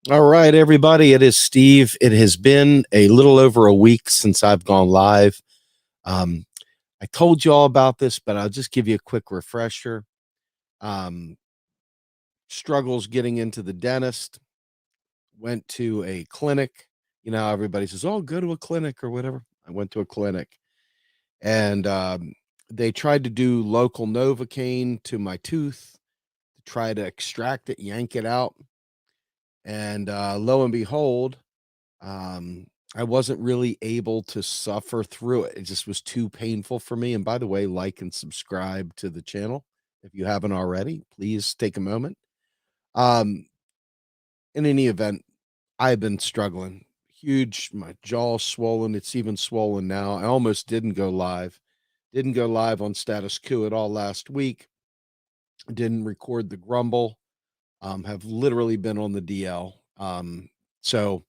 All right, everybody. It is Steve. It has been a little over a week since I've gone live. Um, I told you all about this, but I'll just give you a quick refresher. Um, Struggles getting into the dentist, went to a clinic. You know, how everybody says, oh, go to a clinic or whatever. I went to a clinic and they tried to do local Novocaine to my tooth to try to extract it, yank it out. And lo and behold, Um, I wasn't really able to suffer through it. It just was too painful for me. And by the way, like and subscribe to the channel if you haven't already. Please take a moment. Um, in any event, I've been struggling. Huge, my jaw's swollen. It's even swollen now. I almost didn't go live. Didn't go live on status quo at all last week. Didn't record the grumble. Have literally been on the DL. So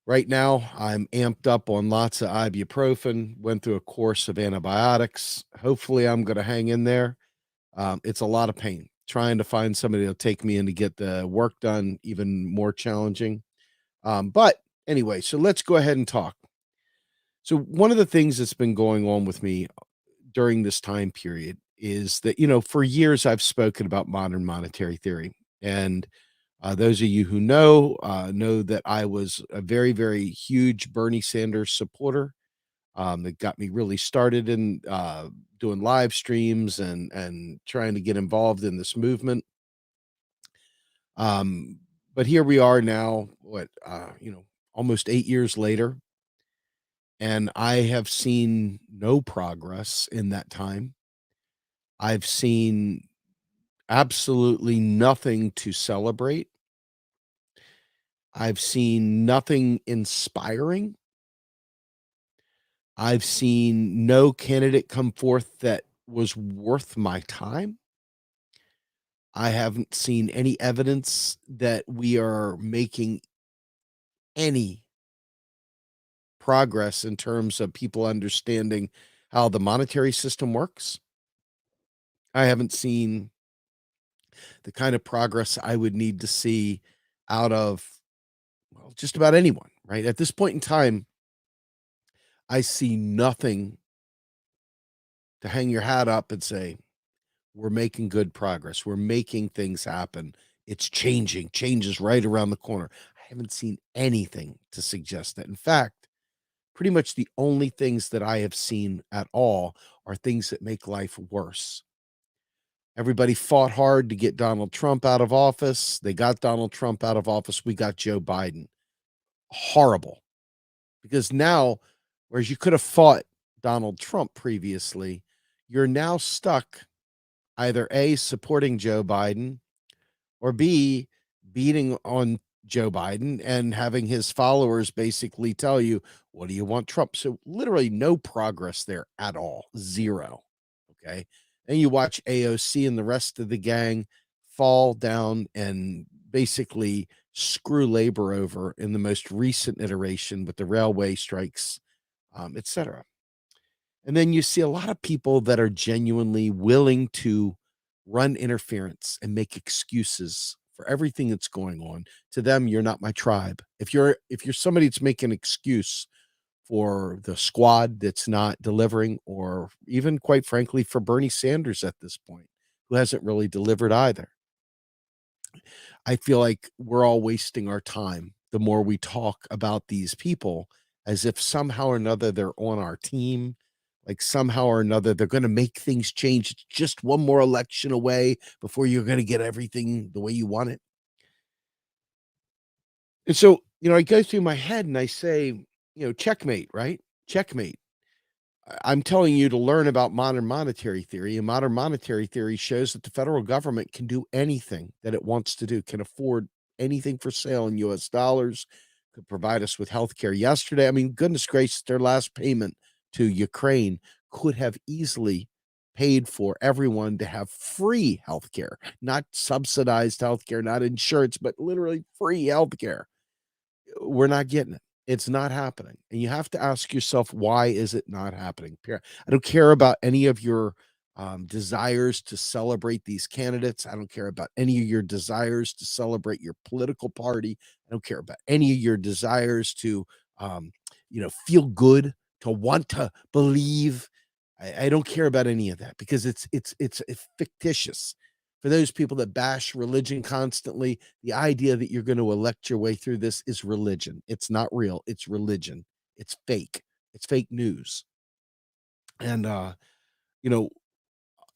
right now, I'm amped up on lots of ibuprofen, went through a course of antibiotics. Hopefully, I'm going to hang in there. It's a lot of pain. Trying to find somebody to take me in to get the work done, even more challenging. But anyway, so let's go ahead and talk. So, one of the things that's been going on with me during this time period is that, for years I've spoken about modern monetary theory. And those of you who know that I was a very, very huge Bernie Sanders supporter. That got me really started in doing live streams and trying to get involved in this movement. Um, but here we are now, almost 8 years later, and I have seen no progress in that time. I've seen absolutely nothing to celebrate. I've seen nothing inspiring. I've seen no candidate come forth that was worth my time. I haven't seen any evidence that we are making any progress in terms of people understanding how the monetary system works. I haven't seen the kind of progress I would need to see out of, well, just about anyone, right? At this point in time, I see nothing to hang your hat up and say, we're making good progress. We're making things happen. It's changing. Change is right around the corner. I haven't seen anything to suggest that. In fact, pretty much the only things that I have seen at all are things that make life worse. Everybody fought hard to get Donald Trump out of office. They got Donald Trump out of office. We got Joe Biden. Horrible. Because now, whereas you could have fought Donald Trump previously, you're now stuck either A, supporting Joe Biden, or B, beating on Joe Biden and having his followers basically tell you, what do you want Trump? So literally no progress there at all. Zero. Okay. And you watch AOC and the rest of the gang fall down and basically screw labor over in the most recent iteration with the railway strikes, etc. And then you see a lot of people that are genuinely willing to run interference and make excuses for everything that's going on. To them, you're not my tribe. If you're somebody that's making an excuse for the squad that's not delivering, or even quite frankly for Bernie Sanders at this point, who hasn't really delivered either. I feel like we're all wasting our time the more we talk about these people as if somehow or another they're on our team, like somehow or another they're going to make things change. It's just one more election away before you're going to get everything the way you want it. And so, I go through my head and I say, checkmate, right? Checkmate. I'm telling you to learn about modern monetary theory, and modern monetary theory shows that the federal government can do anything that it wants to do, can afford anything for sale in US dollars, could provide us with healthcare yesterday. I mean, goodness gracious, their last payment to Ukraine could have easily paid for everyone to have free healthcare, not subsidized healthcare, not insurance, but literally free healthcare. We're not getting it. It's not happening. And you have to ask yourself, why is it not happening? I don't care about any of your desires to celebrate these candidates. I don't care about any of your desires to celebrate your political party. I don't care about any of your desires to, um, feel good, to want to believe. I don't care about any of that because it's fictitious. For those people that bash religion constantly, the idea that you're going to elect your way through this is religion. It's not real. It's religion. It's fake. It's fake news. And you know,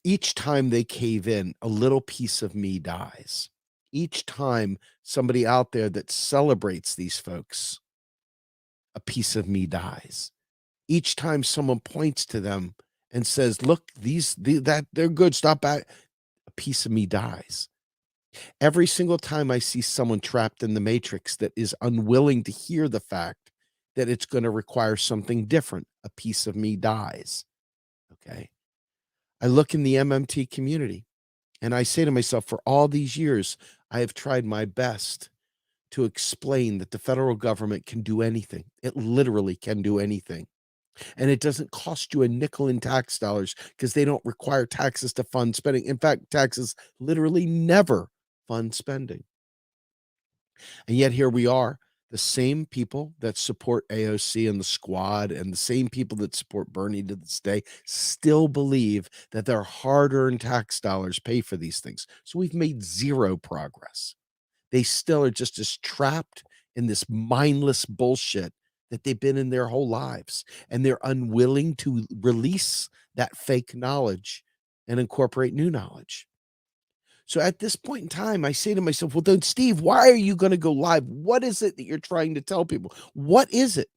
each time they cave in, a little piece of me dies. Each time somebody out there that celebrates these folks, a piece of me dies. Each time someone points to them and says, "Look, that they're good. Stop back." A piece of me dies. Every single time I see someone trapped in the matrix that is unwilling to hear the fact that it's going to require something different, a piece of me dies. Okay. I look in the MMT community and I say to myself, for all these years, I have tried my best to explain that the federal government can do anything. It literally can do anything. And it doesn't cost you a nickel in tax dollars because they don't require taxes to fund spending. In fact, taxes literally never fund spending. And yet here we are, the same people that support AOC and the squad and the same people that support Bernie to this day still believe that their hard-earned tax dollars pay for these things. So we've made zero progress. They still are just as trapped in this mindless bullshit that they've been in their whole lives. And they're unwilling to release that fake knowledge and incorporate new knowledge. So at this point in time, I say to myself, well, then, Steve, why are you going to go live? What is it that you're trying to tell people? What is it?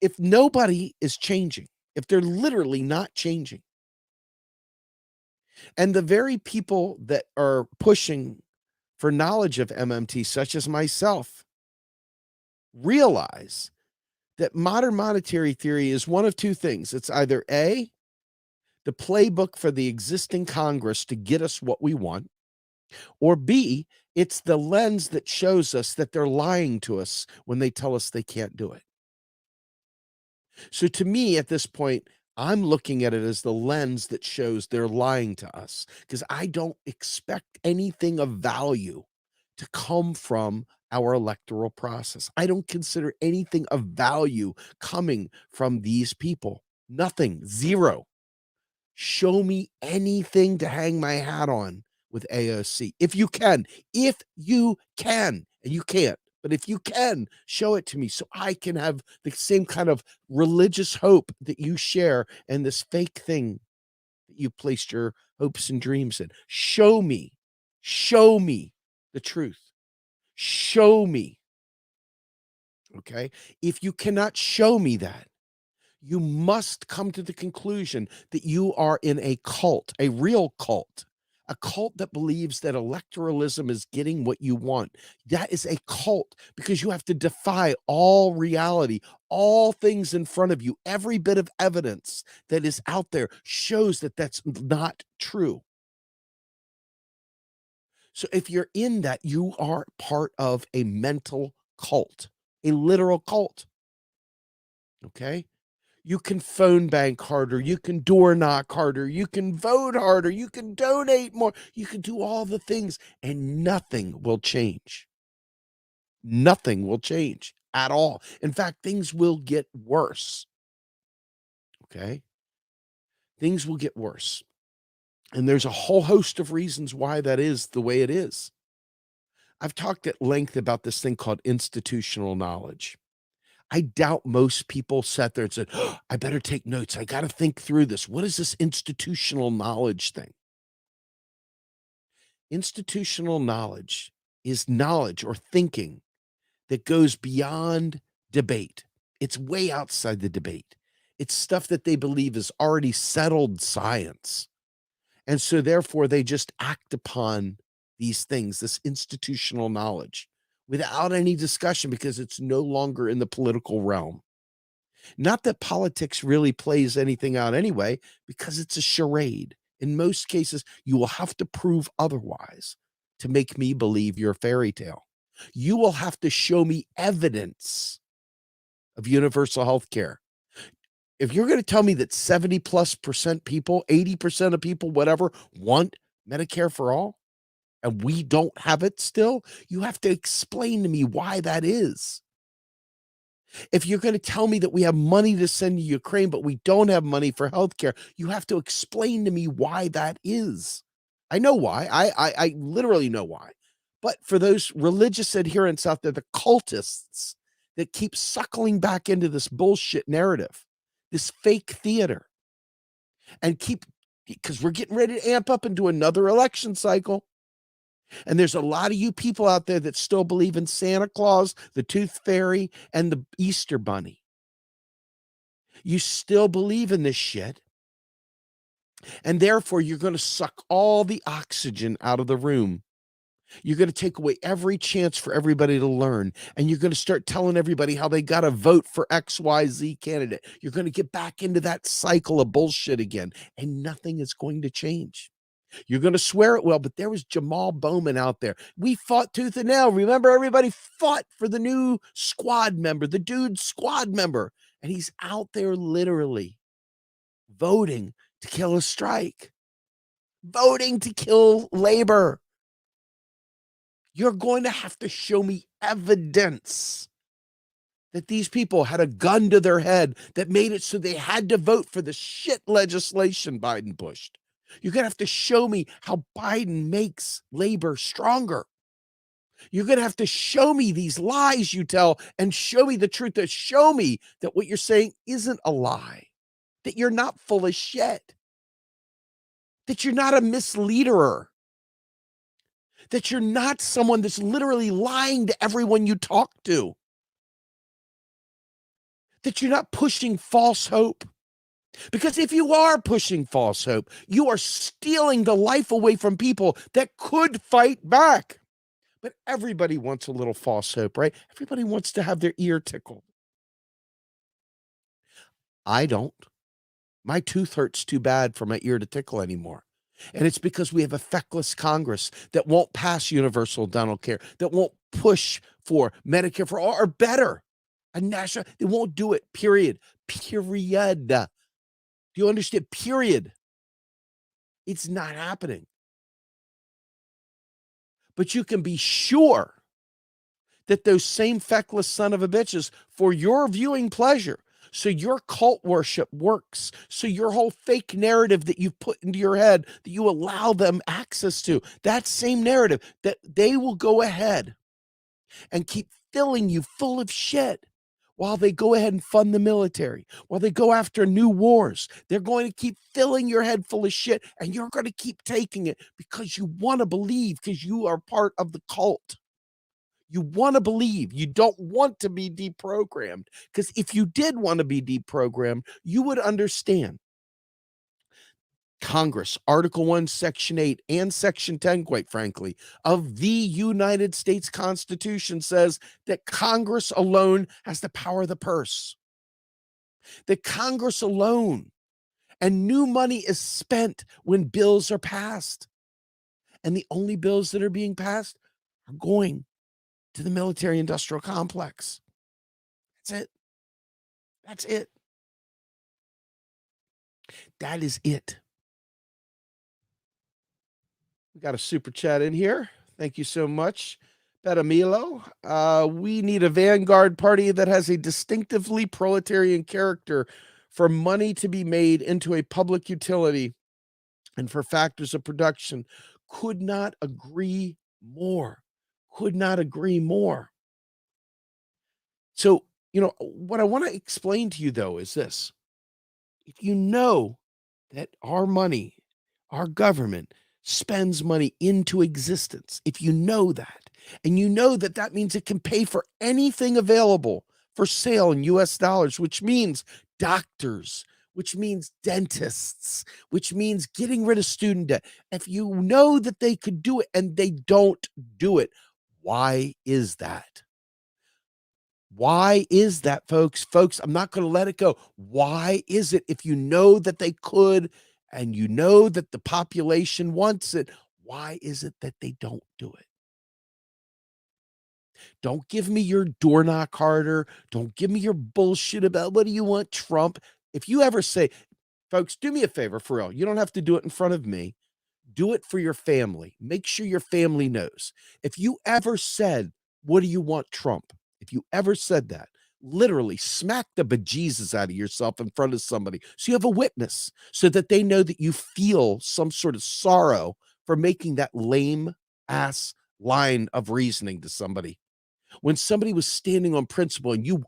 If nobody is changing, if they're literally not changing, and the very people that are pushing for knowledge of MMT, such as myself, realize that modern monetary theory is one of two things. It's either A, the playbook for the existing Congress to get us what we want, or B, it's the lens that shows us that they're lying to us when they tell us they can't do it. So to me, at this point, I'm looking at it as the lens that shows they're lying to us because I don't expect anything of value to come from our electoral process. I don't consider anything of value coming from these people. Nothing, zero. Show me anything to hang my hat on with AOC. If you can, and you can't, but if you can, show it to me so I can have the same kind of religious hope that you share and this fake thing that you placed your hopes and dreams in. Show me the truth. Show me. Okay. If you cannot show me that, you must come to the conclusion that you are in a cult, a real cult, a cult that believes that electoralism is getting what you want. That is a cult because you have to defy all reality, all things in front of you. Every bit of evidence that is out there shows that that's not true. So if you're in that, you are part of a mental cult, a literal cult. Okay. You can phone bank harder, you can door knock harder, you can vote harder, you can donate more, you can do all the things, and nothing will change. Nothing will change at all. In fact, things will get worse. Okay? Things will get worse. And there's a whole host of reasons why that is the way it is. I've talked at length about this thing called institutional knowledge. I doubt most people sat there and said, "Oh, I better take notes. I got to think through this. What is this institutional knowledge thing?" Institutional knowledge is knowledge or thinking that goes beyond debate. It's way outside the debate. It's stuff that they believe is already settled science. And so, therefore, they just act upon these things, this institutional knowledge, without any discussion because it's no longer in the political realm. Not that politics really plays anything out anyway, because it's a charade. In most cases, you will have to prove otherwise to make me believe your fairy tale. You will have to show me evidence of universal health care. if you're gonna tell me that 70+% people, 80% of people, whatever, want Medicare for all, and we don't have it still, you have to explain to me why that is. If you're gonna tell me that we have money to send to Ukraine, but we don't have money for healthcare, you have to explain to me why that is. I know why. I literally know why. But for those religious adherents out there, the cultists that keep suckling back into this bullshit narrative, this fake theater, and keep because we're getting ready to amp up into another election cycle. And there's a lot of you people out there that still believe in Santa Claus, the Tooth Fairy, and the Easter Bunny. You still believe in this shit. And therefore, you're going to suck all the oxygen out of the room. You're going to take away every chance for everybody to learn. And you're going to start telling everybody how they got to vote for XYZ candidate. You're going to get back into that cycle of bullshit again. And nothing is going to change. You're going to swear it well, but there was Jamal Bowman out there. We fought tooth and nail. Remember, everybody fought for the new squad member, the dude squad member. And he's out there literally voting to kill a strike, voting to kill labor. You're going to have to show me evidence that these people had a gun to their head that made it so they had to vote for the shit legislation Biden pushed. You're going to have to show me how Biden makes labor stronger. You're going to have to show me these lies you tell and show me the truth. To show me that what you're saying isn't a lie, that you're not full of shit, that you're not a misleader, that you're not someone that's literally lying to everyone you talk to, that you're not pushing false hope. Because if you are pushing false hope, you are stealing the life away from people that could fight back. But everybody wants a little false hope, right? Everybody wants to have their ear tickled. I don't. My tooth hurts too bad for my ear to tickle anymore. And it's because we have a feckless Congress that won't pass universal dental care, that won't push for Medicare for all or better. A national, they won't do it, period. Period. Do you understand? Period. It's not happening. But you can be sure that those same feckless son of a bitches, for your viewing pleasure, so your cult worship works, so your whole fake narrative that you've put into your head, that you allow them access to, that same narrative, that they will go ahead and keep filling you full of shit while they go ahead and fund the military, while they go after new wars. They're going to keep filling your head full of shit, and you're going to keep taking it because you want to believe, because you are part of the cult. You want to believe. You don't want to be deprogrammed, because if you did want to be deprogrammed, you would understand. Congress, Article 1, Section 8, and Section 10, quite frankly, of the United States Constitution says that Congress alone has the power of the purse. That Congress alone, and new money is spent when bills are passed. And the only bills that are being passed are going to the military-industrial complex. That's it. That's it. That is it. We got a super chat in here. Thank you so much, Betamilo. We need a vanguard party that has a distinctively proletarian character for money to be made into a public utility and for factors of production. Could not agree more. Could not agree more. So, what I want to explain to you, though, is this. If you know that our money, our government spends money into existence, if you know that, and you know that that means it can pay for anything available for sale in US dollars, which means doctors, which means dentists, which means getting rid of student debt. If you know that they could do it and they don't do it, why is that? Why is that, folks? Folks, I'm not going to let it go. Why is it, if you know that they could and you know that the population wants it, why is it that they don't do it? Don't give me your door knock harder. Don't give me your bullshit about what do you want, Trump. If you ever say, folks, do me a favor for real. You don't have to do it in front of me. Do it for your family. Make sure your family knows. If you ever said, what do you want, Trump? If you ever said that, literally smack the bejesus out of yourself in front of somebody so you have a witness so that they know that you feel some sort of sorrow for making that lame ass line of reasoning to somebody. When somebody was standing on principle and you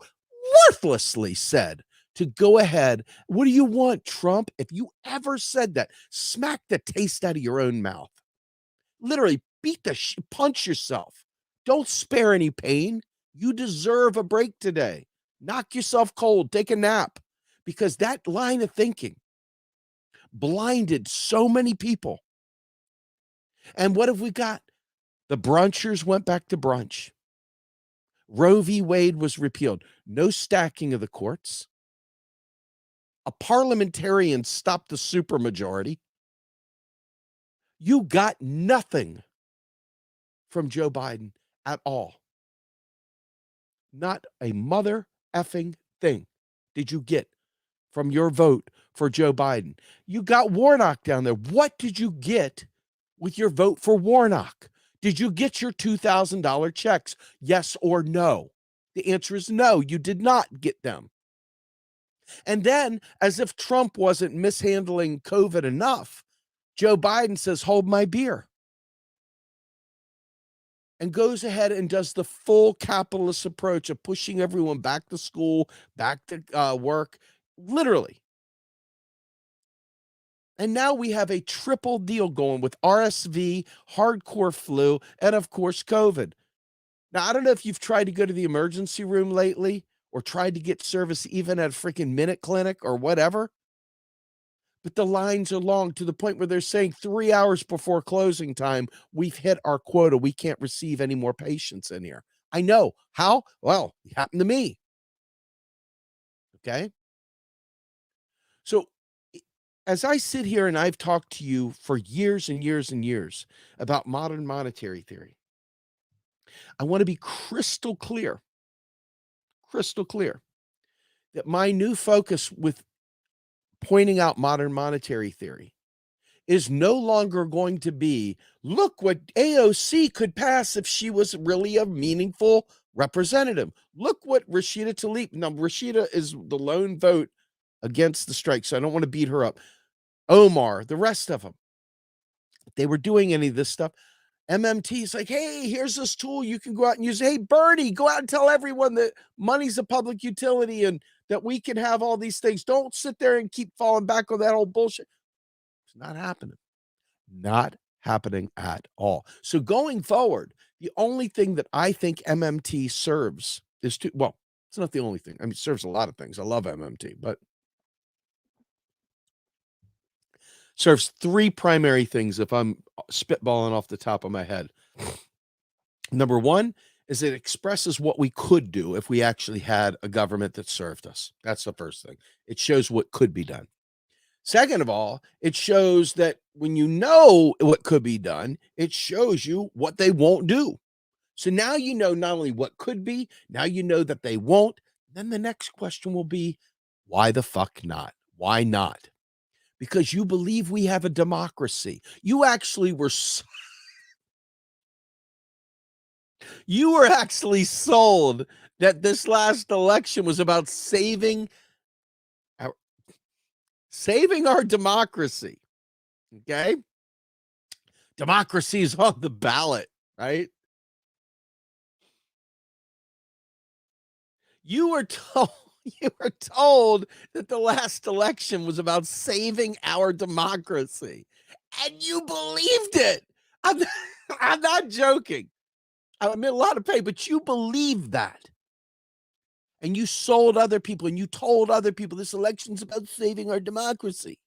worthlessly said to go ahead, what do you want, Trump? If you ever said that, smack the taste out of your own mouth. Literally punch yourself. Don't spare any pain. You deserve a break today. Knock yourself cold, take a nap, because that line of thinking blinded so many people. And what have we got? The brunchers went back to brunch. Roe v. Wade was repealed. No stacking of the courts. A parliamentarian stopped the supermajority. You got nothing from Joe Biden at all. Not a mother effing thing did you get from your vote for Joe Biden. You got Warnock down there. What did you get with your vote for Warnock? Did you get your $2,000 checks? Yes or no? The answer is no, you did not get them. And then, as if Trump wasn't mishandling COVID enough, Joe Biden says, hold my beer. And goes ahead and does the full capitalist approach of pushing everyone back to school, back to work, literally. And now we have a triple deal going with RSV, hardcore flu, and of course, COVID. Now, I don't know if you've tried to go to the emergency room lately or tried to get service even at a freaking Minute Clinic or whatever, but the lines are long to the point where they're saying 3 hours before closing time, we've hit our quota. We can't receive any more patients in here. I know. How? Well, it happened to me. Okay. So as I sit here and I've talked to you for years and years and years about modern monetary theory, I want to be crystal clear that my new focus with pointing out modern monetary theory is no longer going to be, look what AOC could pass if she was really a meaningful representative. Look what Rashida Tlaib, now Rashida is the lone vote against the strike, so I don't want to beat her up. Omar, the rest of them, if they were doing any of this stuff, MMT is like, hey, here's this tool you can go out and use. Hey, Bernie, go out and tell everyone that money's a public utility and that we can have all these things. Don't sit there and keep falling back on that old bullshit. It's not happening. Not happening at all. So going forward, the only thing that I think MMT serves is to, well, it's not the only thing. I mean, it serves a lot of things. I love MMT, but serves three primary things if I'm spitballing off the top of my head. Number one is it expresses what we could do if we actually had a government that served us. That's the first thing. It shows what could be done. Second of all, it shows that when you know what could be done, it shows you what they won't do. So now you know not only what could be, now you know that they won't. Then the next question will be, why the fuck not? Why not? Because you believe we have a democracy. You actually were you were actually sold that this last election was about saving our democracy. Okay? Democracy is on the ballot, right? You were told that the last election was about saving our democracy, and you believed it. I'm not, I'm not joking. I'm in a lot of pain, but you believed that. And you sold other people and you told other people this election's about saving our democracy.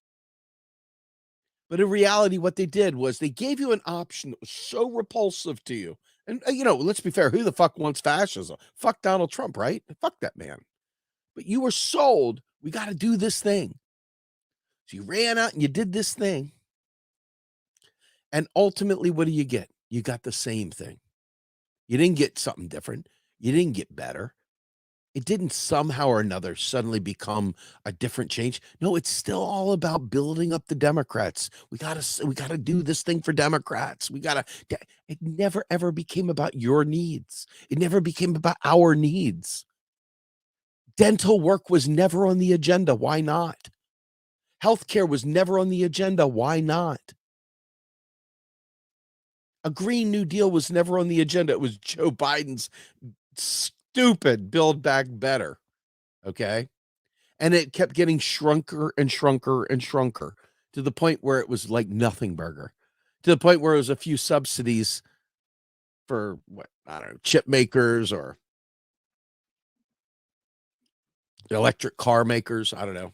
But in reality, what they did was they gave you an option that was so repulsive to you. And, let's be fair. Who the fuck wants fascism? Fuck Donald Trump, right? Fuck that man. But you were sold, we got to do this thing. So you ran out and you did this thing. And ultimately, what do you get? You got the same thing. You didn't get something different. You didn't get better. It didn't somehow or another suddenly become a different change. No, it's still all about building up the Democrats. We gotta do this thing for Democrats. It never ever became about your needs. It never became about our needs. Dental work was never on the agenda. Why not? Healthcare was never on the agenda. Why not? A Green New Deal was never on the agenda. It was Joe Biden's stupid Build Back Better. Okay. And it kept getting shrunker and shrunker and shrunker to the point where it was like nothing burger, to the point where it was a few subsidies for what, I don't know, chip makers or electric car makers. I don't know.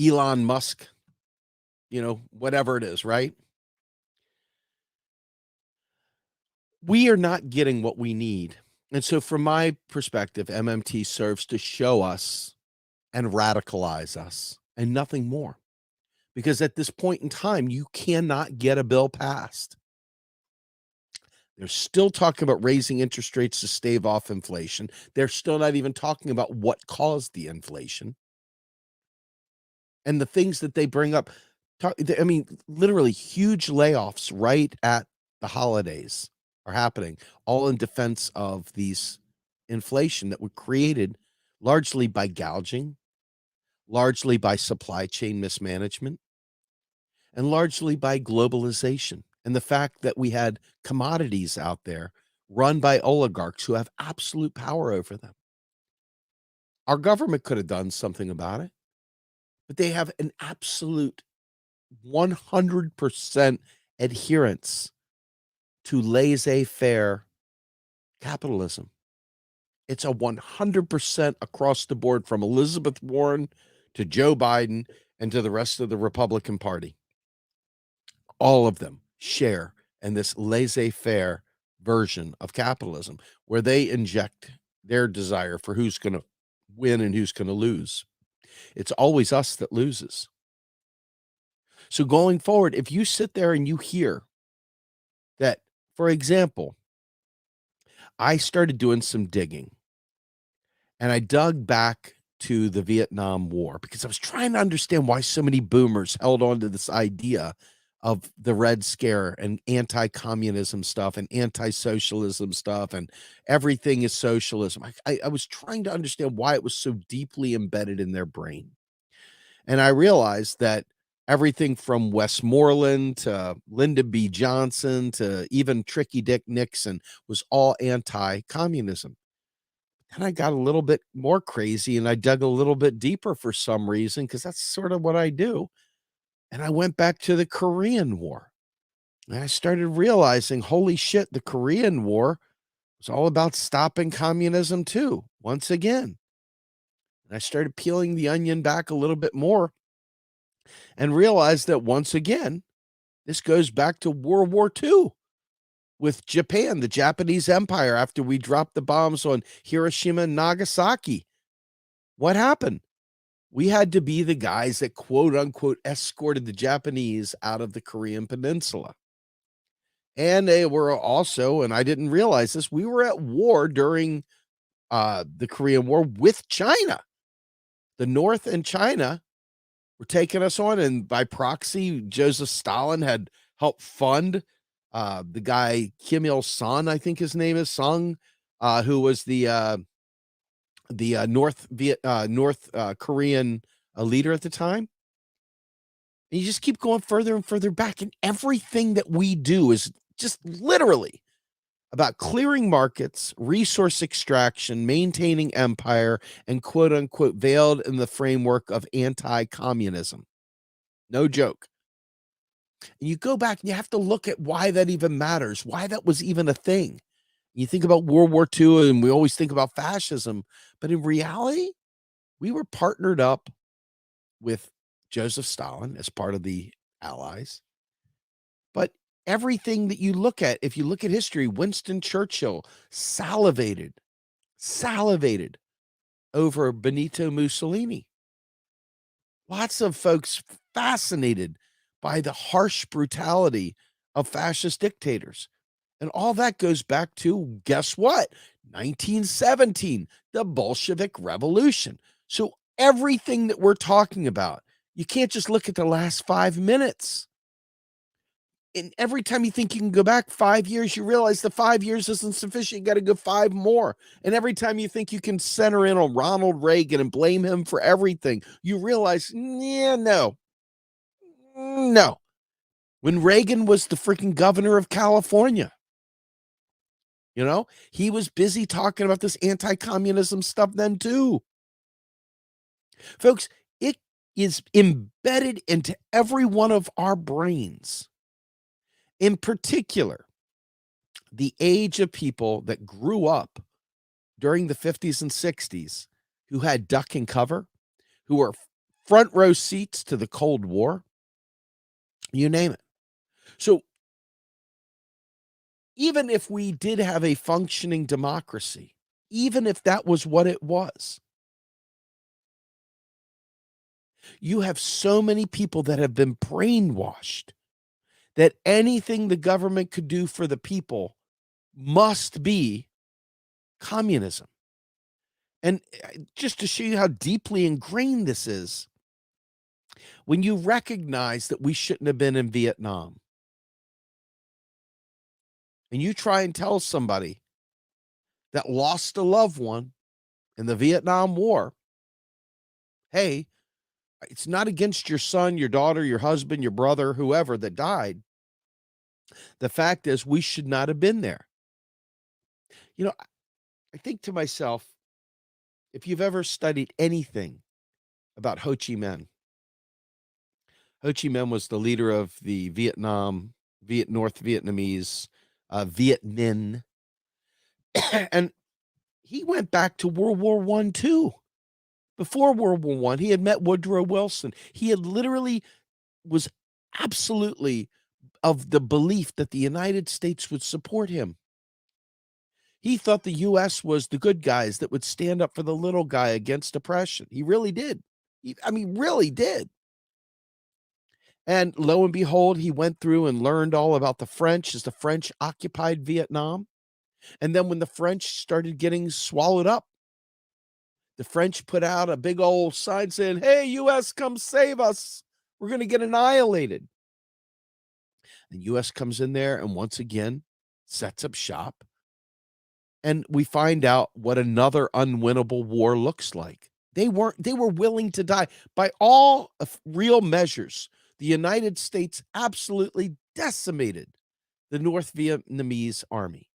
Elon Musk, whatever it is, right? We are not getting what we need. And so, from my perspective, MMT serves to show us and radicalize us and nothing more. Because at this point in time, you cannot get a bill passed. They're still talking about raising interest rates to stave off inflation. They're still not even talking about what caused the inflation. And the things that they bring up, I mean, literally huge layoffs right at the holidays are happening, all in defense of these inflation that were created largely by gouging, largely by supply chain mismanagement, and largely by globalization and the fact that we had commodities out there run by oligarchs who have absolute power over them. Our government could have done something about it, but they have an absolute 100% adherence to laissez-faire capitalism. It's a 100% across the board from Elizabeth Warren to Joe Biden and to the rest of the Republican Party. All of them share in this laissez-faire version of capitalism where they inject their desire for who's going to win and who's going to lose. It's always us that loses. So going forward, if you sit there and you hear that, for example, I started doing some digging and I dug back to the Vietnam War because I was trying to understand why so many boomers held on to this idea of the Red Scare and anti-communism stuff and anti-socialism stuff and everything is socialism. I was trying to understand why it was so deeply embedded in their brain. And I realized that everything from Westmoreland to Lyndon B. Johnson to even Tricky Dick Nixon was all anti-communism. And I got a little bit more crazy and I dug a little bit deeper for some reason because that's sort of what I do. And I went back to the Korean War. And I started realizing, holy shit, the Korean War was all about stopping communism too, once again. And I started peeling the onion back a little bit more and realized that once again, this goes back to World War II with Japan, the Japanese Empire, after we dropped the bombs on Hiroshima and Nagasaki. What happened? We had to be the guys that quote unquote escorted the Japanese out of the Korean Peninsula. And they were also, and I didn't realize this, we were at war during the Korean War with China. The North and China were taking us on, and by proxy, Joseph Stalin had helped fund the guy Kim Il-sung, I think his name is Sung, who was the North Korean leader at the time. And you just keep going further and further back, and everything that we do is just literally about clearing markets, resource extraction, maintaining empire, and quote unquote veiled in the framework of anti-communism. No joke. And you go back and you have to look at why that even matters, why that was even a thing. You think about World War II and we always think about fascism, but in reality, we were partnered up with Joseph Stalin as part of the Allies. But everything that you look at, if you look at history, Winston Churchill salivated over Benito Mussolini. Lots of folks fascinated by the harsh brutality of fascist dictators. And all that goes back to, guess what? 1917, the Bolshevik Revolution. So everything that we're talking about, you can't just look at the last 5 minutes. And every time you think you can go back 5 years, you realize the 5 years isn't sufficient. You got to go 5 more. And every time you think you can center in on Ronald Reagan and blame him for everything, you realize, yeah, no. When Reagan was the freaking governor of California, he was busy talking about this anti-communism stuff then too. Folks, it is embedded into every one of our brains. In particular, the age of people that grew up during the 50s and 60s who had duck and cover, who were front row seats to the Cold War, you name it. So even if we did have a functioning democracy, even if that was what it was, you have so many people that have been brainwashed that anything the government could do for the people must be communism. And just to show you how deeply ingrained this is, when you recognize that we shouldn't have been in Vietnam, and you try and tell somebody that lost a loved one in the Vietnam War, hey, it's not against your son, your daughter, your husband, your brother, whoever that died. The fact is, we should not have been there. I think to myself, if you've ever studied anything about Ho Chi Minh, Ho Chi Minh was the leader of the North Vietnamese, Viet Minh, and he went back to World War I too. Before World War I, he had met Woodrow Wilson. He had literally was absolutely of the belief that the United States would support him. He thought the U.S. was the good guys that would stand up for the little guy against oppression. He really did. Really did. And lo and behold, he went through and learned all about the French as the French occupied Vietnam. And then when the French started getting swallowed up, the French put out a big old sign saying, hey, U.S., come save us. We're going to get annihilated. The U.S. comes in there and once again sets up shop. And we find out what another unwinnable war looks like. They were willing to die. By all real measures, the United States absolutely decimated the North Vietnamese army.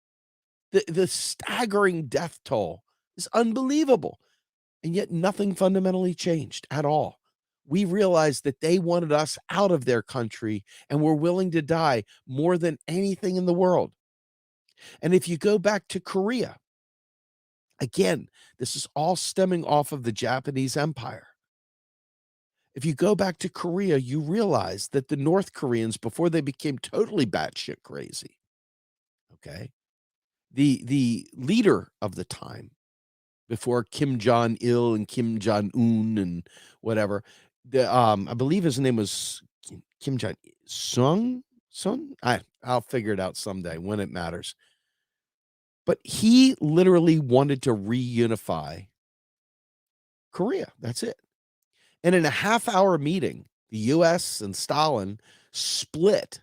The staggering death toll is unbelievable. And yet nothing fundamentally changed at all. We realized that they wanted us out of their country and were willing to die more than anything in the world. And if you go back to Korea, again, this is all stemming off of the Japanese Empire. If you go back to Korea, you realize that the North Koreans, before they became totally batshit crazy, okay, the leader of the time, before Kim Jong-il and Kim Jong-un and whatever, I believe his name was Kim Jong-sung. I'll figure it out someday when it matters. But he literally wanted to reunify Korea. That's it. And in a half-hour meeting, the U.S. and Stalin split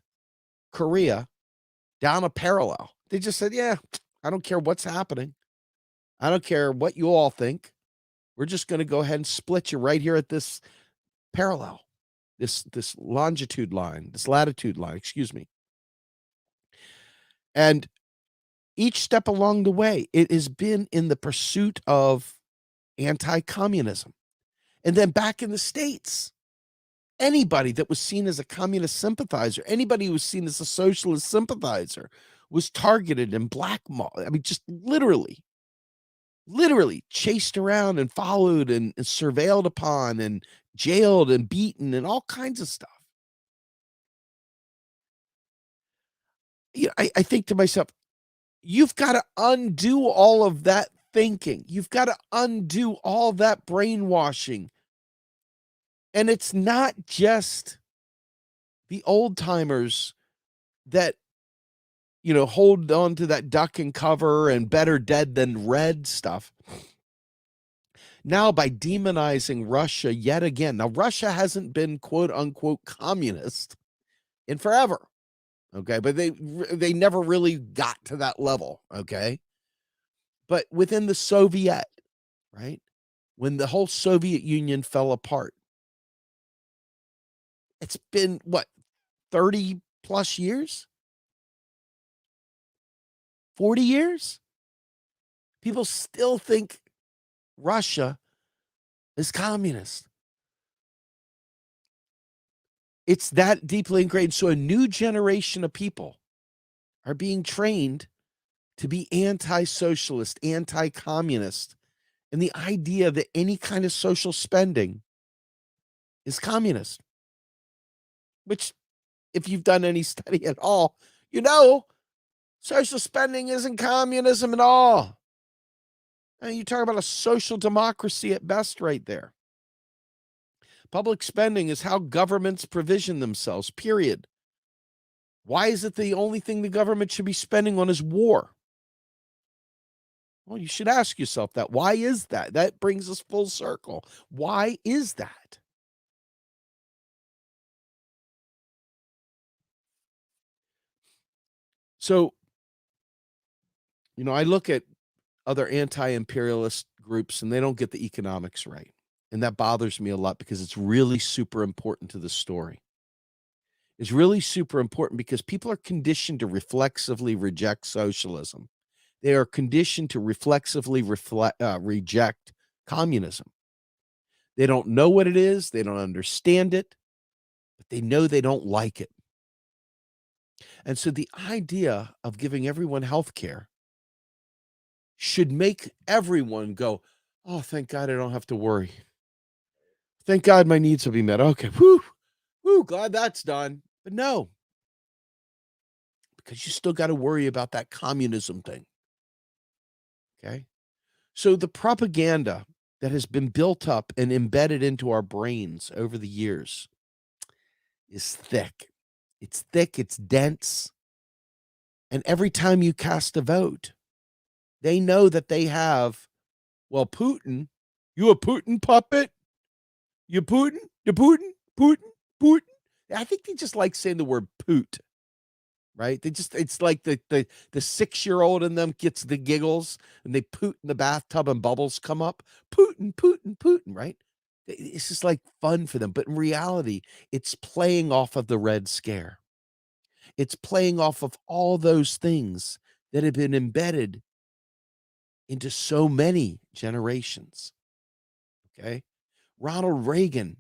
Korea down a parallel. They just said, yeah, I don't care what's happening. I don't care what you all think. We're just going to go ahead and split you right here at this parallel, this longitude line, this latitude line, excuse me. And each step along the way, it has been in the pursuit of anti-communism. And then back in the States, anybody that was seen as a communist sympathizer, anybody who was seen as a socialist sympathizer was targeted and blackmailed. Just literally chased around and followed and surveilled upon and jailed and beaten and all kinds of stuff. I think to myself, you've got to undo all of that thinking. You've got to undo all that brainwashing. And it's not just the old timers that hold on to that duck and cover and better dead than red stuff. Now, by demonizing Russia yet again, now Russia hasn't been quote unquote communist in forever. Okay. But they never really got to that level. Okay. But within the Soviet, right? When the whole Soviet Union fell apart, it's been what, 30 plus years? 40 years? People still think Russia is communist. It's that deeply ingrained. So a new generation of people are being trained to be anti-socialist, anti-communist, and the idea that any kind of social spending is communist, which, if you've done any study at all, social spending isn't communism at all. I mean, you talk about a social democracy at best right there. Public spending is how governments provision themselves, period. Why is it the only thing the government should be spending on is war? Well, you should ask yourself that. Why is that? That brings us full circle. Why is that? So, I look at other anti-imperialist groups and they don't get the economics right. And that bothers me a lot because it's really super important to the story. It's really super important because people are conditioned to reflexively reject socialism. They are conditioned to reflexively reject communism. They don't know what it is. They don't understand it, but they know they don't like it. And so the idea of giving everyone health care should make everyone go, oh, thank God I don't have to worry. Thank God my needs will be met. Okay, whoo, glad that's done. But no, because you still got to worry about that communism thing. Okay. So the propaganda that has been built up and embedded into our brains over the years is thick. It's thick, it's dense. And every time you cast a vote, they know that they have, well, Putin, you a Putin puppet? You Putin? You Putin? Putin? Putin? I think they just like saying the word poot, right? It's like the 6-year-old in them gets the giggles and they poot in the bathtub and bubbles come up. Putin, Putin, Putin, right? It's just like fun for them. But in reality, it's playing off of the Red Scare. It's playing off of all those things that have been embedded into so many generations. Okay. Ronald Reagan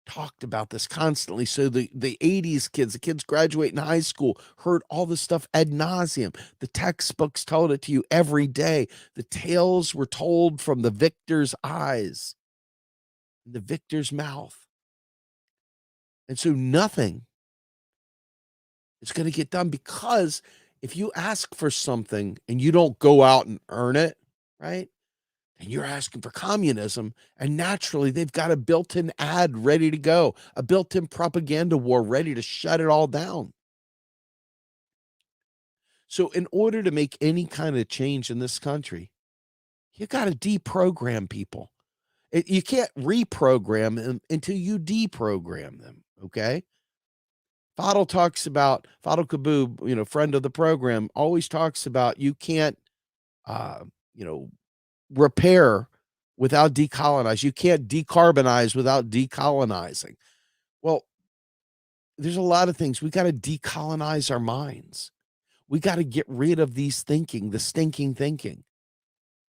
talked about this constantly. So the 80s kids, the kids graduating high school, heard all this stuff ad nauseum. The textbooks told it to you every day. The tales were told from the victor's eyes, the victor's mouth. And so nothing is going to get done, because if you ask for something and you don't go out and earn it, right? And you're asking for communism, and naturally they've got a built-in ad ready to go, a built-in propaganda war ready to shut it all down. So in order to make any kind of change in this country, you got to deprogram people. You can't reprogram them until you deprogram them, okay? Fadl Kabub, friend of the program, always talks about you can't, uh, you know, repair without decolonize. You can't decarbonize without decolonizing. Well, there's a lot of things. We got to decolonize our minds. We got to get rid of the stinking thinking.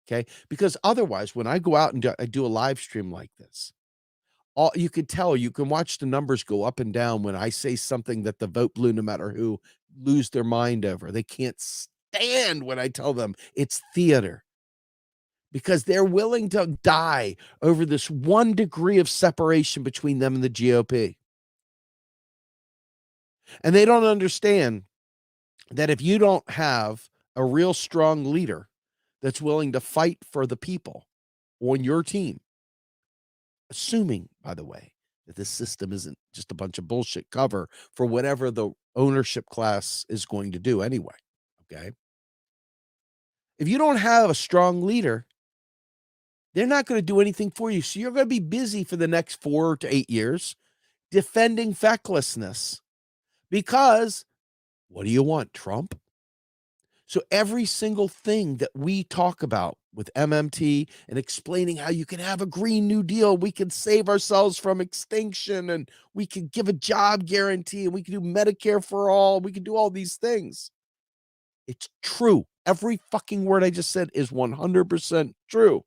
Okay. Because otherwise, when I go out and I do a live stream like this, all you can tell, you can watch the numbers go up and down when I say something that the vote blue, no matter who, lose their mind over. They can't stand when I tell them it's theater, because they're willing to die over this 1 degree of separation between them and the GOP. And they don't understand that if you don't have a real strong leader that's willing to fight for the people on your team, assuming, by the way, that this system isn't just a bunch of bullshit cover for whatever the ownership class is going to do anyway. Okay. If you don't have a strong leader, they're not going to do anything for you. So you're going to be busy for the next 4 to 8 years defending fecklessness because what do you want, Trump? So every single thing that we talk about with MMT and explaining how you can have a Green New Deal, we can save ourselves from extinction and we can give a job guarantee and we can do Medicare for all. We can do all these things. It's true. Every fucking word I just said is 100% true.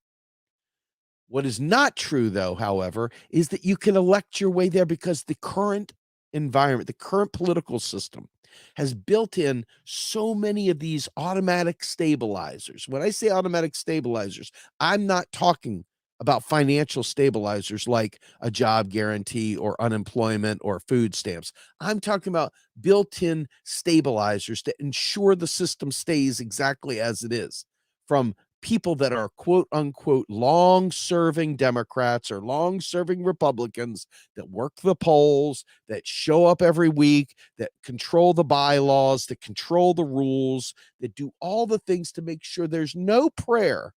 What is not true, though, however, is that you can elect your way there because the current environment, the current political system has built in so many of these automatic stabilizers. When I say automatic stabilizers, I'm not talking about financial stabilizers like a job guarantee or unemployment or food stamps. I'm talking about built-in stabilizers that ensure the system stays exactly as it is, from people that are quote unquote long serving Democrats or long serving Republicans that work the polls, that show up every week, that control the bylaws, that control the rules, that do all the things to make sure there's no prayer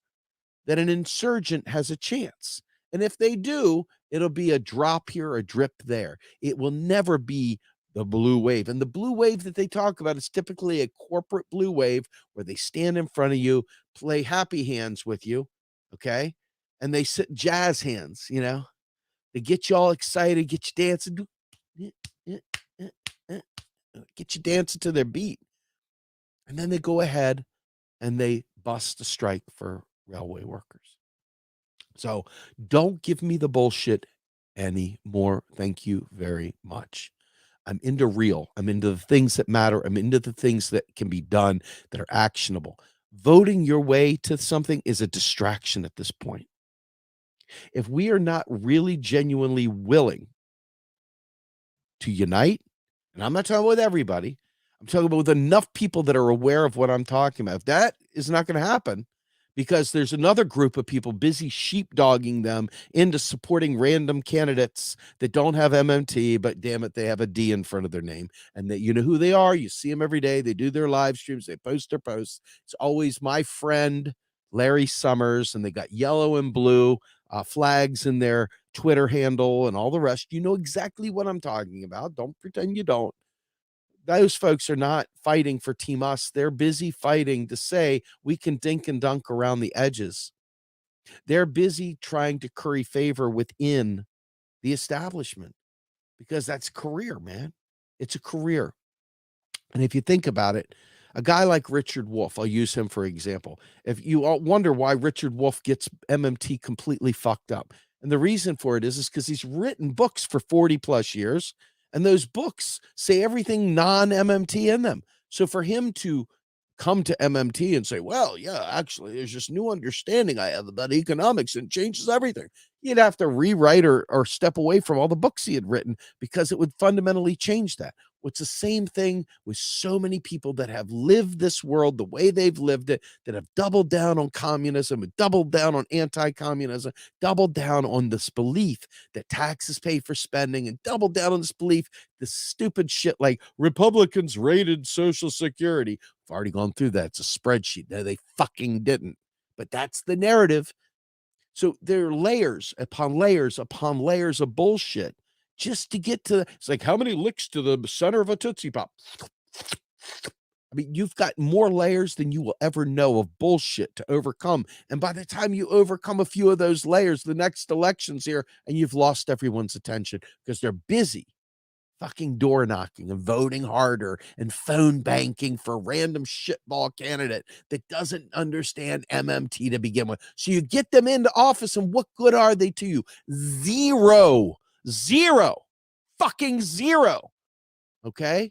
that an insurgent has a chance. And if they do, it'll be a drop here, a drip there. It will never be the blue wave. And the blue wave that they talk about is typically a corporate blue wave where they stand in front of you, play happy hands with you, okay? And they sit jazz hands, they get you all excited, get you dancing, get you dancing to their beat. And then they go ahead and they bust a strike for railway workers. So don't give me the bullshit anymore. Thank you very much. I'm into real. I'm into the things that matter. I'm into the things that can be done that are actionable. Voting your way to something is a distraction at this point. If we are not really genuinely willing to unite, and I'm not talking with everybody, I'm talking about with enough people that are aware of what I'm talking about. If that is not going to happen, because there's another group of people busy sheepdogging them into supporting random candidates that don't have MMT, but damn it, they have a D in front of their name. And that you know who they are. You see them every day. They do their live streams. They post their posts. It's always my friend, Larry Summers, and they got yellow and blue flags in their Twitter handle and all the rest. You know exactly what I'm talking about. Don't pretend you don't. Those folks are not fighting for Team Us. They're busy fighting to say we can dink and dunk around the edges. They're busy trying to curry favor within the establishment because that's a career, man. It's a career. And if you think about it, a guy like Richard Wolff, I'll use him for example. If you all wonder why Richard Wolff gets MMT completely fucked up, and the reason for it is because he's written books for 40 plus years, and those books say everything non-MMT in them. So for him to come to MMT and say, well, yeah, actually, there's this new understanding I have about economics and it changes everything. You'd have to rewrite or step away from all the books he had written because it would fundamentally change that. It's the same thing with so many people that have lived this world the way they've lived it, that have doubled down on communism and doubled down on anti-communism, doubled down on this belief that taxes pay for spending, and doubled down on this belief, this stupid shit like Republicans raided Social Security. I've already gone through that. It's a spreadsheet. No, they fucking didn't. But that's the narrative. So there are layers upon layers upon layers of bullshit just to get to. It's like how many licks to the center of a Tootsie Pop? I mean, you've got more layers than you will ever know of bullshit to overcome. And by the time you overcome a few of those layers, the next election's here and you've lost everyone's attention because they're busy fucking door knocking and voting harder and phone banking for a random shitball candidate that doesn't understand MMT to begin with. So you get them into office, and what good are they to you? Zero, fucking zero. Okay.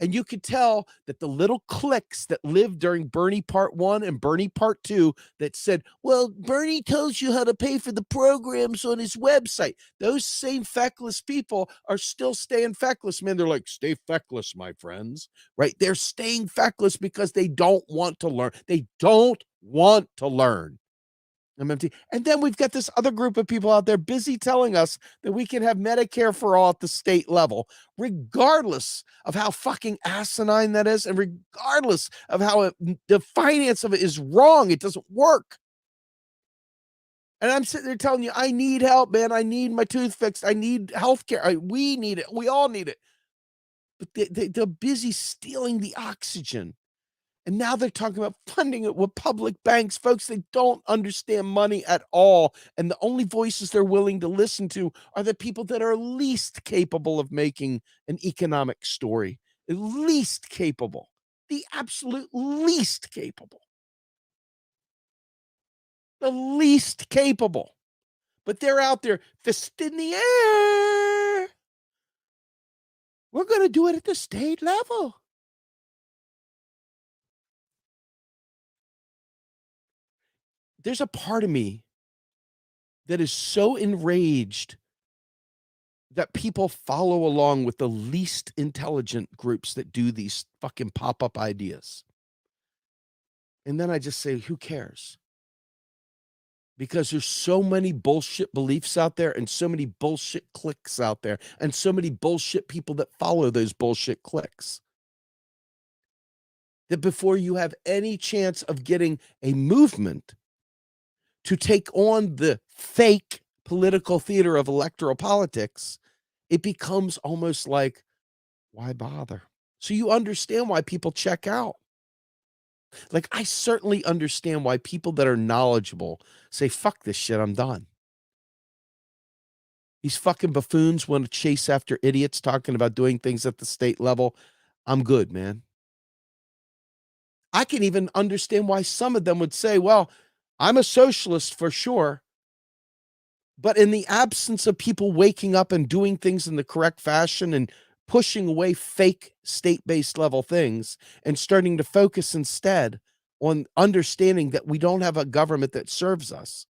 And you could tell that the little cliques that lived during Bernie Part 1 and Bernie Part 2 that said, well, Bernie tells you how to pay for the programs on his website. Those same feckless people are still staying feckless, man. They're like, stay feckless, my friends, right? They're staying feckless because they don't want to learn. They don't want to learn. MMT. And then we've got this other group of people out there busy telling us that we can have Medicare for all at the state level, regardless of how fucking asinine that is, and regardless of how the finance of it is wrong. It doesn't work. And I'm sitting there telling you, I need help, man. I need my tooth fixed. I need healthcare. We need it. We all need it. But they're busy stealing the oxygen. And now they're talking about funding it with public banks. Folks, they don't understand money at all. And the only voices they're willing to listen to are the people that are least capable of making an economic story. Least capable. The absolute least capable. The least capable. But they're out there, fist in the air. We're going to do it at the state level. There's a part of me that is so enraged that people follow along with the least intelligent groups that do these fucking pop-up ideas. And then I just say, who cares? Because there's so many bullshit beliefs out there and so many bullshit cliques out there and so many bullshit people that follow those bullshit cliques that before you have any chance of getting a movement to take on the fake political theater of electoral politics, it becomes almost like, why bother? So you understand why people check out. Like, I certainly understand why people that are knowledgeable say, fuck this shit, I'm done. These fucking buffoons want to chase after idiots talking about doing things at the state level. I'm good, man. I can even understand why some of them would say, well, I'm a socialist for sure. But in the absence of people waking up and doing things in the correct fashion and pushing away fake state-based level things and starting to focus instead on understanding that we don't have a government that serves us.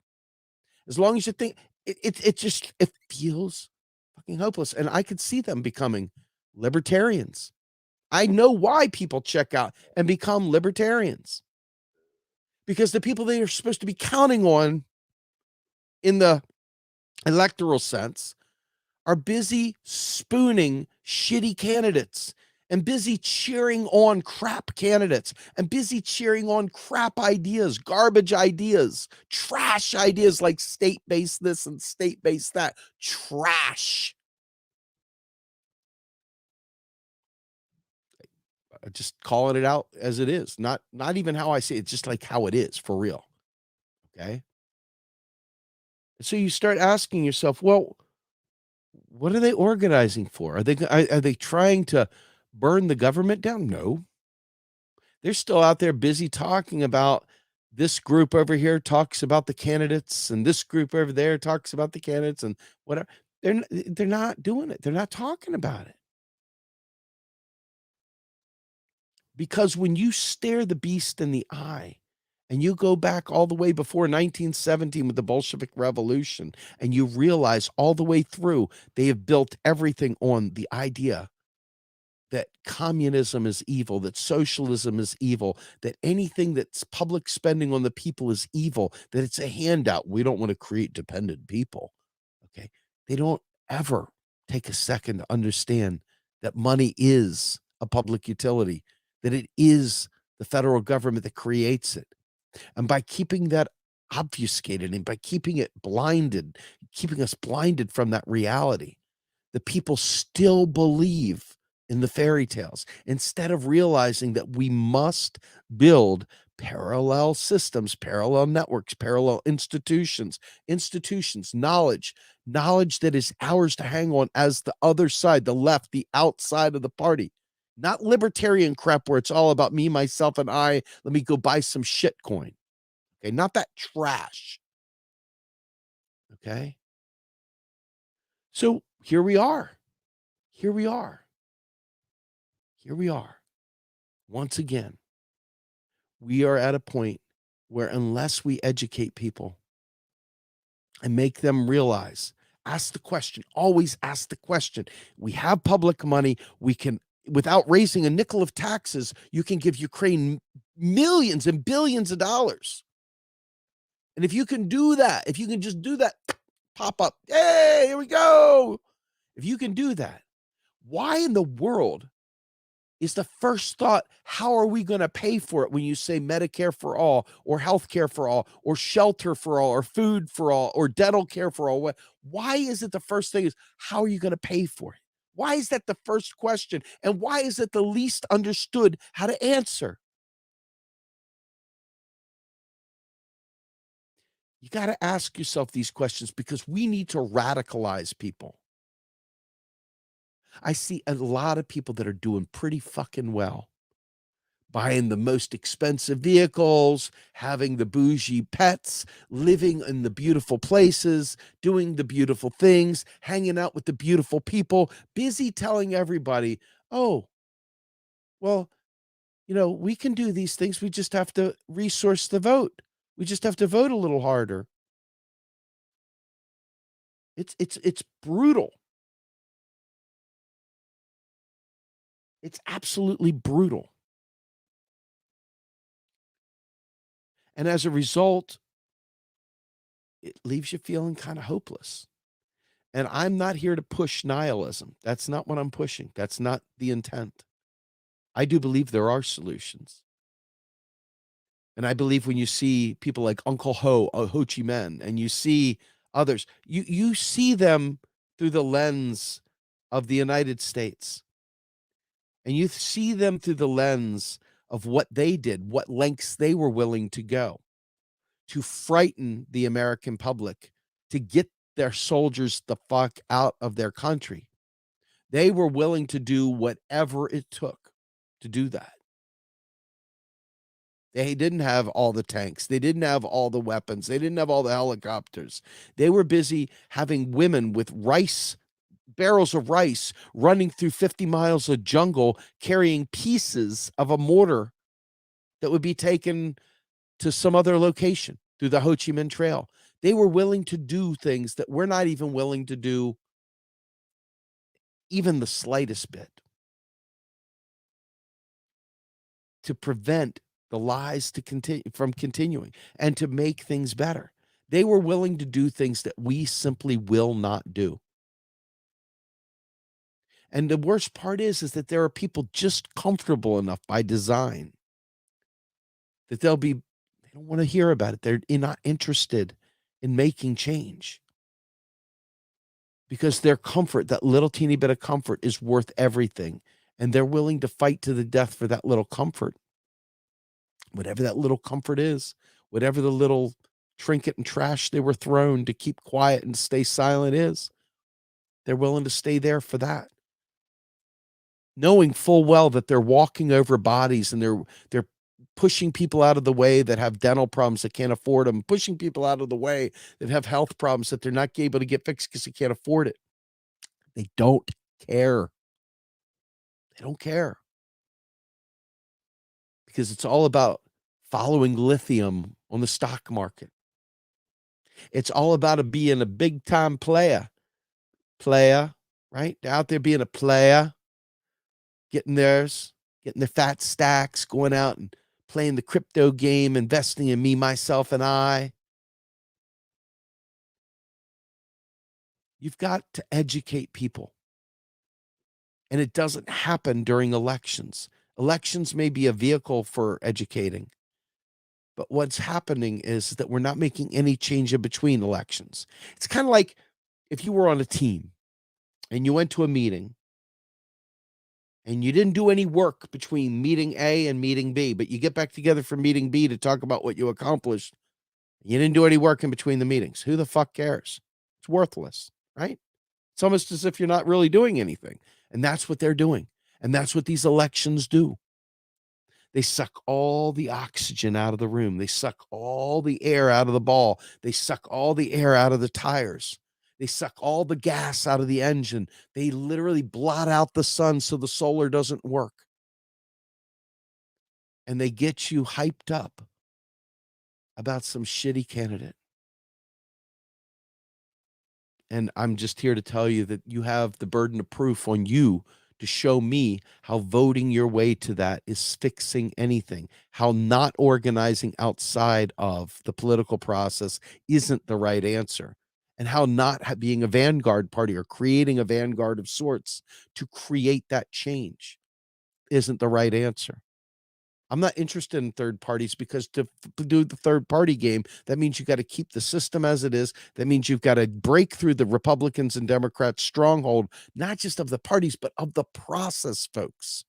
As long as you think it feels fucking hopeless. And I could see them becoming libertarians. I know why people check out and become libertarians. Because the people they are supposed to be counting on in the electoral sense are busy spooning shitty candidates and busy cheering on crap candidates and busy cheering on crap ideas, garbage ideas, trash ideas like state-based this and state-based that. Trash. Just calling it out as it is. Not even how I say it, just like how it is for real. Okay. So you start asking yourself, well, what are they organizing for? Are they trying to burn the government down? No. They're still out there busy talking about this group over here talks about the candidates and this group over there talks about the candidates and whatever. They're not doing it. They're not talking about it. Because when you stare the beast in the eye and you go back all the way before 1917 with the Bolshevik Revolution, and you realize all the way through, they have built everything on the idea that communism is evil, that socialism is evil, that anything that's public spending on the people is evil, that it's a handout. We don't want to create dependent people. Okay. They don't ever take a second to understand that money is a public utility, that it is the federal government that creates it. And by keeping that obfuscated and by keeping it blinded, keeping us blinded from that reality, the people still believe in the fairy tales instead of realizing that we must build parallel systems, parallel networks, parallel institutions, knowledge that is ours to hang on as the other side, the left, the outside of the party. Not libertarian crap where it's all about me, myself, and I. Let me go buy some shit coin. Okay, not that trash. Okay. So here we are. Here we are. Here we are. Once again, we are at a point where unless we educate people and make them realize, ask the question, always ask the question. We have public money. We can, without raising a nickel of taxes, you can give Ukraine millions and billions of dollars. And if you can do that, if you can just do that, pop up, hey, here we go. If you can do that, why in the world is the first thought, how are we going to pay for it when you say Medicare for all or health care for all or shelter for all or food for all or dental care for all? Why is it the first thing is, how are you going to pay for it? Why is that the first question? And why is it the least understood how to answer? You got to ask yourself these questions because we need to radicalize people. I see a lot of people that are doing pretty fucking well, buying the most expensive vehicles, having the bougie pets, living in the beautiful places, doing the beautiful things, hanging out with the beautiful people, busy telling everybody, oh, well, we can do these things. We just have to resource the vote. We just have to vote a little harder. It's brutal. It's absolutely brutal. And as a result, it leaves you feeling kind of hopeless. And I'm not here to push nihilism. That's not what I'm pushing. That's not the intent. I do believe there are solutions. And I believe when you see people like Uncle Ho Chi Minh, and you see others, you see them through the lens of the United States. And you see them through the lens of what they did, what lengths they were willing to go to frighten the American public, to get their soldiers the fuck out of their country. They were willing to do whatever it took to do that. They didn't have all the tanks. They didn't have all the weapons. They didn't have all the helicopters. They were busy having women with barrels of rice, running through 50 miles of jungle, carrying pieces of a mortar that would be taken to some other location through the Ho Chi Minh Trail. They were willing to do things that we're not even willing to do, even the slightest bit, to prevent the lies from continuing and to make things better. They were willing to do things that we simply will not do. And the worst part is that there are people just comfortable enough by design that they don't want to hear about it. They're not interested in making change because their comfort, that little teeny bit of comfort, is worth everything. And they're willing to fight to the death for that little comfort. Whatever that little comfort is, whatever the little trinket and trash they were thrown to keep quiet and stay silent is, they're willing to stay there for that. Knowing full well that they're walking over bodies and they're pushing people out of the way that have dental problems that can't afford them, pushing people out of the way that have health problems that they're not able to get fixed because they can't afford it. They don't care. They don't care. Because it's all about following lithium on the stock market. It's all about being a big time player, right? They're out there being a player, getting their fat stacks, going out and playing the crypto game, investing in me, myself, and I. You've got to educate people. And it doesn't happen during elections. Elections may be a vehicle for educating. But what's happening is that we're not making any change in between elections. It's kind of like if you were on a team and you went to a meeting and you didn't do any work between meeting A and meeting B, but you get back together for meeting B to talk about what you accomplished. You didn't do any work in between the meetings. Who the fuck cares? It's worthless, right? It's almost as if you're not really doing anything. And that's what they're doing. And that's what these elections do. They suck all the oxygen out of the room. They suck all the air out of the ball. They suck all the air out of the tires. They suck all the gas out of the engine. They literally blot out the sun so the solar doesn't work. And they get you hyped up about some shitty candidate. And I'm just here to tell you that you have the burden of proof on you to show me how voting your way to that is fixing anything, how not organizing outside of the political process isn't the right answer, and how not being a vanguard party or creating a vanguard of sorts to create that change isn't the right answer. I'm not interested in third parties, because to do the third party game, that means you got to keep the system as it is. That means you've got to break through the Republicans and Democrats' stronghold, not just of the parties, but of the process, folks.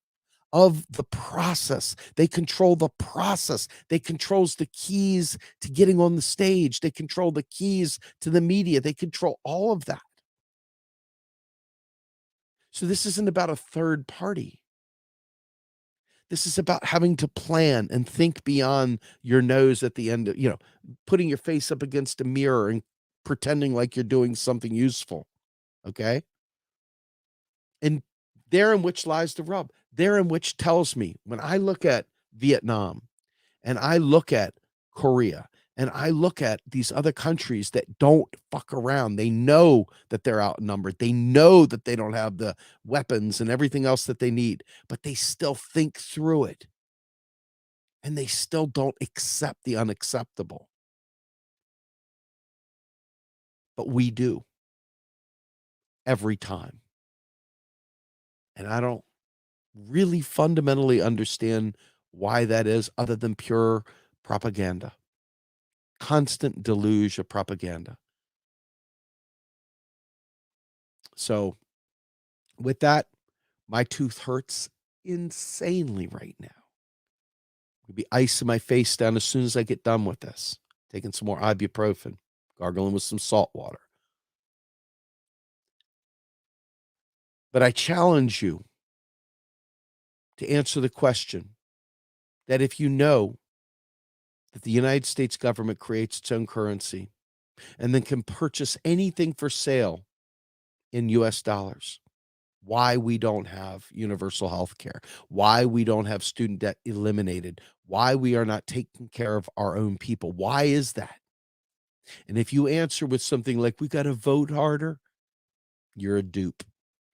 Of the process. They control the process. They controls the keys to getting on the stage. They control the keys to the media. They control all of that. So this isn't about a third party. This is about having to plan and think beyond your nose at the end of, putting your face up against a mirror and pretending like you're doing something useful. Okay. And therein which lies the rub. Therein which tells me, when I look at Vietnam and I look at Korea and I look at these other countries that don't fuck around, they know that they're outnumbered. They know that they don't have the weapons and everything else that they need, but they still think through it. And they still don't accept the unacceptable. But we do. Every time. And I don't really fundamentally understand why that is, other than pure propaganda. Constant deluge of propaganda. So with that, my tooth hurts insanely right now. There'll be ice in my face down as soon as I get done with this. Taking some more ibuprofen, gargling with some salt water. But I challenge you to answer the question that if you know that the United States government creates its own currency and then can purchase anything for sale in US dollars, why we don't have universal health care, why we don't have student debt eliminated, why we are not taking care of our own people. Why is that? And if you answer with something like, we got to vote harder, you're a dupe.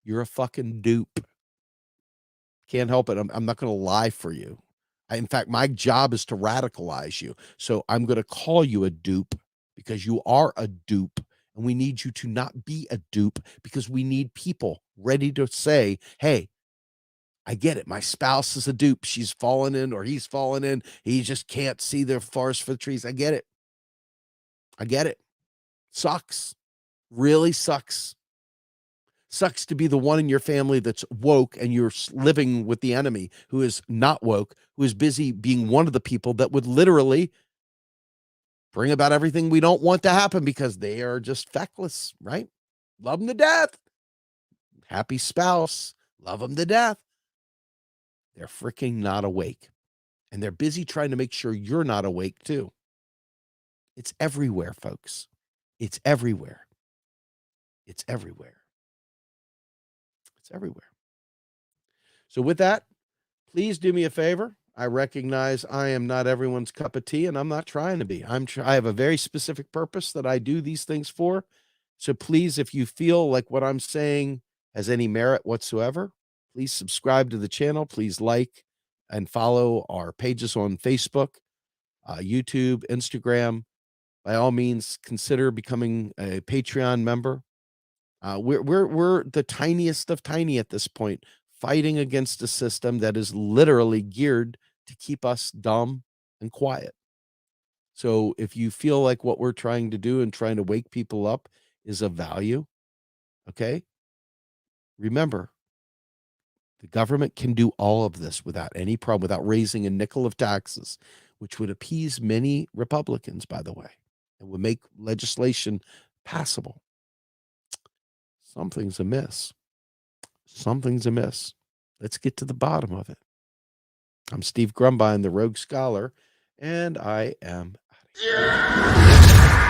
You're a fucking dupe. Can't help it. I'm not going to lie for you. In fact, my job is to radicalize you. So I'm going to call you a dupe, because you are a dupe. And we need you to not be a dupe, because we need people ready to say, hey, I get it. My spouse is a dupe. She's fallen in, or he's fallen in. He just can't see the forest for the trees. I get it. I get it. Sucks. Really sucks. Sucks to be the one in your family that's woke and you're living with the enemy who is not woke, who is busy being one of the people that would literally bring about everything we don't want to happen, because they are just feckless, right? Love them to death. Happy spouse. Love them to death. They're freaking not awake. And they're busy trying to make sure you're not awake too. It's everywhere, folks. It's everywhere. It's everywhere. It's everywhere. So with that, please do me a favor. I recognize I am not everyone's cup of tea, and I'm not trying to be. I have a very specific purpose that I do these things for. So please, if you feel like what I'm saying has any merit whatsoever, please subscribe to the channel. Please like and follow our pages on Facebook, YouTube, Instagram. By all means, consider becoming a Patreon member. We're the tiniest of tiny at this point, fighting against a system that is literally geared to keep us dumb and quiet. So if you feel like what we're trying to do and trying to wake people up is of value, okay, remember, the government can do all of this without any problem, without raising a nickel of taxes, which would appease many Republicans, by the way, and would make legislation passable. Something's amiss. Something's amiss. Let's get to the bottom of it. I'm Steve Grumbine, the Rogue Scholar, and I am out of here.